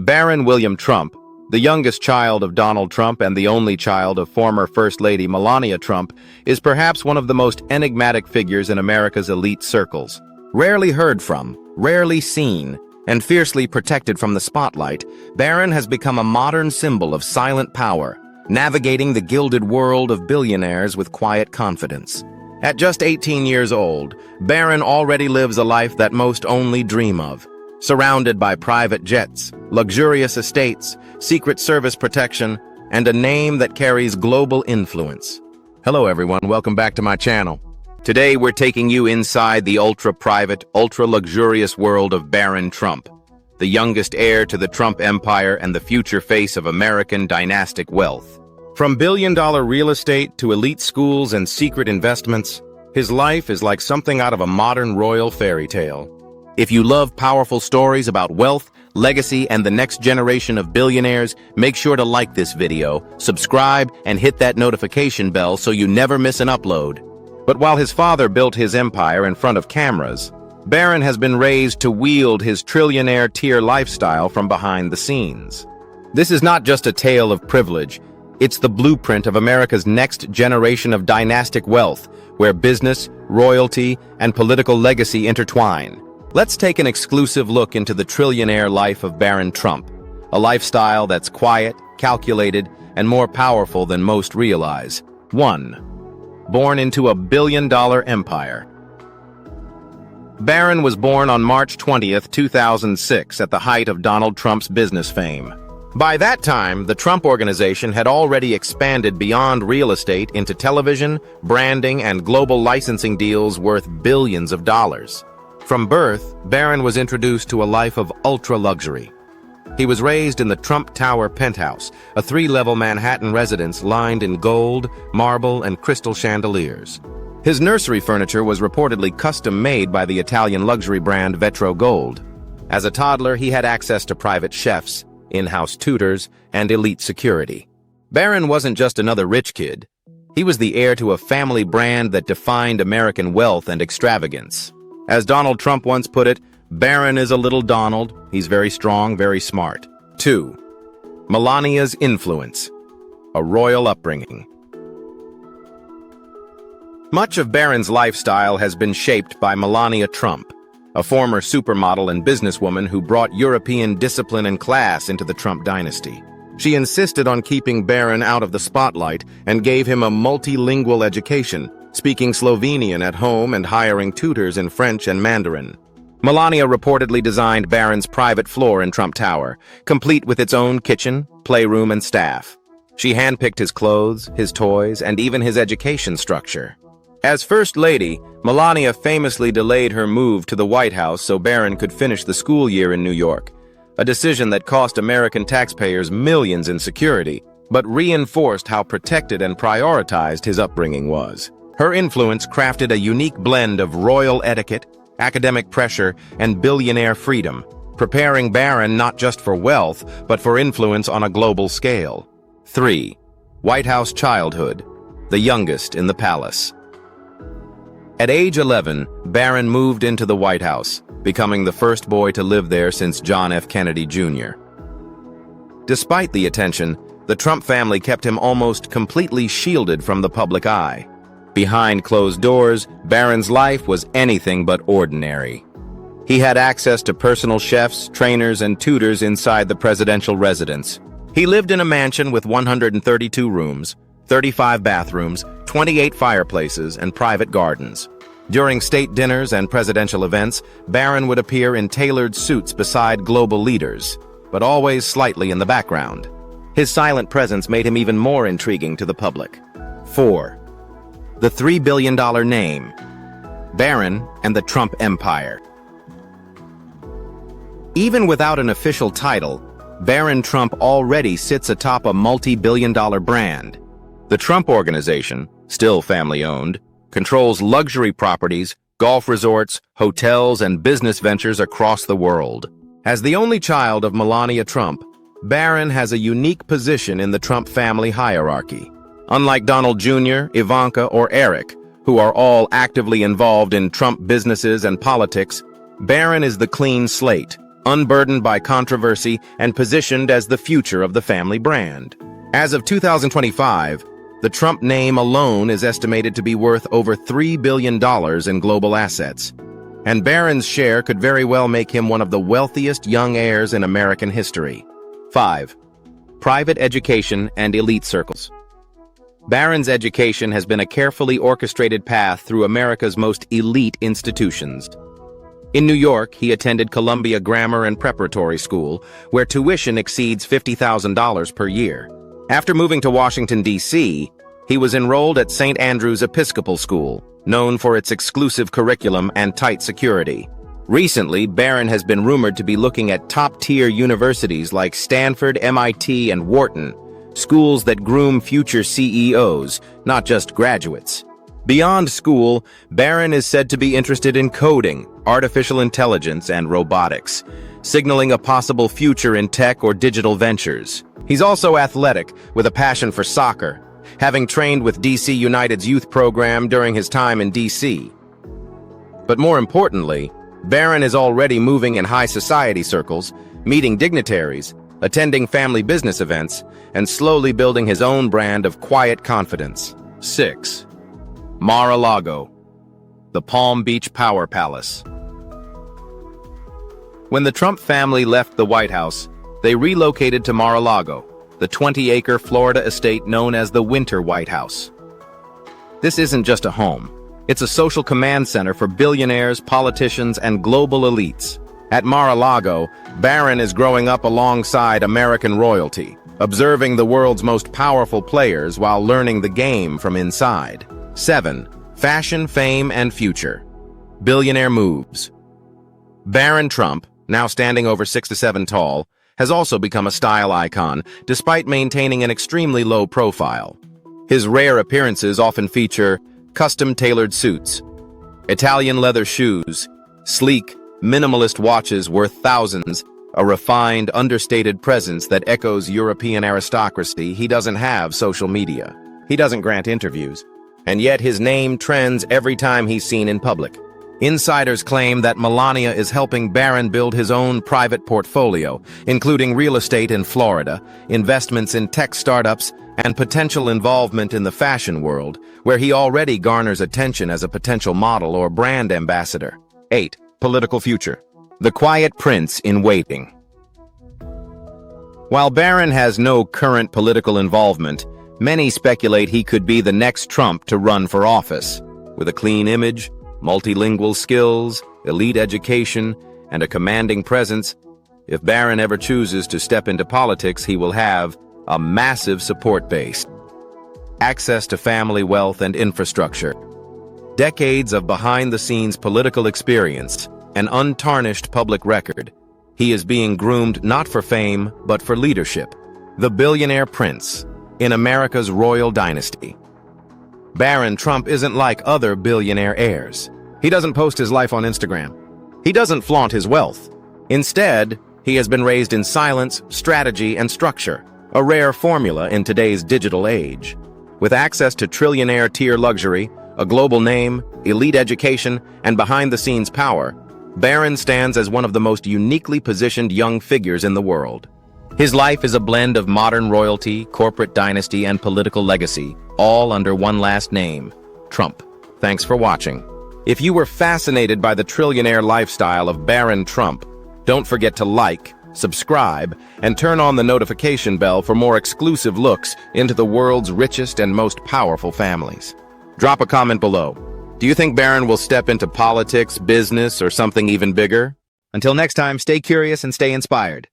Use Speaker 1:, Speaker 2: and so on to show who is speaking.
Speaker 1: Barron William Trump, the youngest child of Donald Trump and the only child of former First Lady Melania Trump, is perhaps one of the most enigmatic figures in America's elite circles. Rarely heard from, rarely seen, and fiercely protected from the spotlight, Barron has become a modern symbol of silent power, navigating the gilded world of billionaires with quiet confidence. At just 18 years old, Barron already lives a life that most only dream of. Surrounded by private jets, luxurious estates, Secret Service protection, and a name that carries global influence. Hello everyone, welcome back to my channel. Today we're taking you inside the ultra-private, ultra-luxurious world of Barron Trump, the youngest heir to the Trump empire and the future face of American dynastic wealth. From billion-dollar real estate to elite schools and secret investments, his life is like something out of a modern royal fairy tale. If you love powerful stories about wealth, legacy, and the next generation of billionaires, make sure to like this video, subscribe, and hit that notification bell so you never miss an upload. But while his father built his empire in front of cameras, Barron has been raised to wield his trillionaire tier lifestyle from behind the scenes. This is not just a tale of privilege, it's the blueprint of America's next generation of dynastic wealth, where business, royalty, and political legacy intertwine. Let's take an exclusive look into the trillionaire life of Barron Trump, a lifestyle that's quiet, calculated, and more powerful than most realize. 1. Born into a billion-dollar empire. Barron was born on March 20th, 2006, at the height of Donald Trump's business fame. By that time, the Trump Organization had already expanded beyond real estate into television, branding, and global licensing deals worth billions of dollars. From birth, Barron was introduced to a life of ultra-luxury. He was raised in the Trump Tower penthouse, a 3-level Manhattan residence lined in gold, marble, and crystal chandeliers. His nursery furniture was reportedly custom-made by the Italian luxury brand Vetro Gold. As a toddler, he had access to private chefs, in-house tutors, and elite security. Barron wasn't just another rich kid. He was the heir to a family brand that defined American wealth and extravagance. As Donald Trump once put it, Barron is a little Donald. He's very strong, very smart. 2. Melania's influence. A royal upbringing. Much of Barron's lifestyle has been shaped by Melania Trump, a former supermodel and businesswoman who brought European discipline and class into the Trump dynasty. She insisted on keeping Barron out of the spotlight and gave him a multilingual education, speaking Slovenian at home and hiring tutors in French and Mandarin. Melania reportedly designed Barron's private floor in Trump Tower, complete with its own kitchen, playroom, and staff. She handpicked his clothes, his toys, and even his education structure. As First Lady, Melania famously delayed her move to the White House so Barron could finish the school year in New York, a decision that cost American taxpayers millions in security, but reinforced how protected and prioritized his upbringing was. Her influence crafted a unique blend of royal etiquette, academic pressure, and billionaire freedom, preparing Barron not just for wealth, but for influence on a global scale. 3. White House childhood, the youngest in the palace. At age 11, Barron moved into the White House, becoming the first boy to live there since John F. Kennedy Jr. Despite the attention, the Trump family kept him almost completely shielded from the public eye. Behind closed doors, Barron's life was anything but ordinary. He had access to personal chefs, trainers, and tutors inside the presidential residence. He lived in a mansion with 132 rooms, 35 bathrooms, 28 fireplaces, and private gardens. During state dinners and presidential events, Barron would appear in tailored suits beside global leaders, but always slightly in the background. His silent presence made him even more intriguing to the public. 4. The $3 billion name. Barron and the Trump Empire. Even without an official title, Barron Trump already sits atop a multi-billion-dollar brand. The Trump Organization, still family-owned, controls luxury properties, golf resorts, hotels, and business ventures across the world. As the only child of Melania Trump, Barron has a unique position in the Trump family hierarchy. Unlike Donald Jr., Ivanka, or Eric, who are all actively involved in Trump businesses and politics, Barron is the clean slate, unburdened by controversy and positioned as the future of the family brand. As of 2025, the Trump name alone is estimated to be worth over $3 billion in global assets, and Barron's share could very well make him one of the wealthiest young heirs in American history. 5. Private education and elite circles. Barron's education has been a carefully orchestrated path through America's most elite institutions. In New York, he attended Columbia Grammar and Preparatory School, where tuition exceeds $50,000 per year. After moving to Washington, D.C., he was enrolled at St. Andrew's Episcopal School, known for its exclusive curriculum and tight security. Recently, Barron has been rumored to be looking at top-tier universities like Stanford, MIT, and Wharton, schools that groom future CEOs, not just graduates. Beyond school, Barron is said to be interested in coding, artificial intelligence, and robotics, signaling a possible future in tech or digital ventures. He's also athletic, with a passion for soccer, having trained with DC United's youth program during his time in DC. But more importantly, Barron is already moving in high society circles, meeting dignitaries, attending family business events, and slowly building his own brand of quiet confidence. 6. Mar-a-Lago, the Palm Beach Power Palace. When the Trump family left the White House, they relocated to Mar-a-Lago, the 20-acre Florida estate known as the Winter White House. This isn't just a home. It's a social command center for billionaires, politicians, and global elites. At Mar-a-Lago, Barron is growing up alongside American royalty, observing the world's most powerful players while learning the game from inside. 7. Fashion, fame, and future. Billionaire moves. Barron Trump, now standing over 6'7" tall, has also become a style icon, despite maintaining an extremely low profile. His rare appearances often feature custom-tailored suits, Italian leather shoes, sleek, minimalist watches worth thousands, a refined, understated presence that echoes European aristocracy. He doesn't have social media. He doesn't grant interviews. And yet his name trends every time he's seen in public. Insiders claim that Melania is helping Barron build his own private portfolio, including real estate in Florida, investments in tech startups, and potential involvement in the fashion world, where he already garners attention as a potential model or brand ambassador. 8. Political future. The quiet prince in waiting. While Barron has no current political involvement, many speculate he could be the next Trump to run for office. With a clean image, multilingual skills, elite education, and a commanding presence, if Barron ever chooses to step into politics, he will have a massive support base, access to family wealth and infrastructure, decades of behind-the-scenes political experience, an untarnished public record. He is being groomed not for fame, but for leadership. The billionaire prince in America's royal dynasty. Barron Trump isn't like other billionaire heirs. He doesn't post his life on Instagram. He doesn't flaunt his wealth. Instead, he has been raised in silence, strategy, and structure, a rare formula in today's digital age. With access to trillionaire tier luxury, a global name, elite education, and behind-the-scenes power, Barron stands as one of the most uniquely positioned young figures in the world. His life is a blend of modern royalty, corporate dynasty, and political legacy, all under one last name, Trump. Thanks for watching. If you were fascinated by the trillionaire lifestyle of Barron Trump, don't forget to like, subscribe, and turn on the notification bell for more exclusive looks into the world's richest and most powerful families. Drop a comment below. Do you think Barron will step into politics, business, or something even bigger? Until next time, stay curious and stay inspired.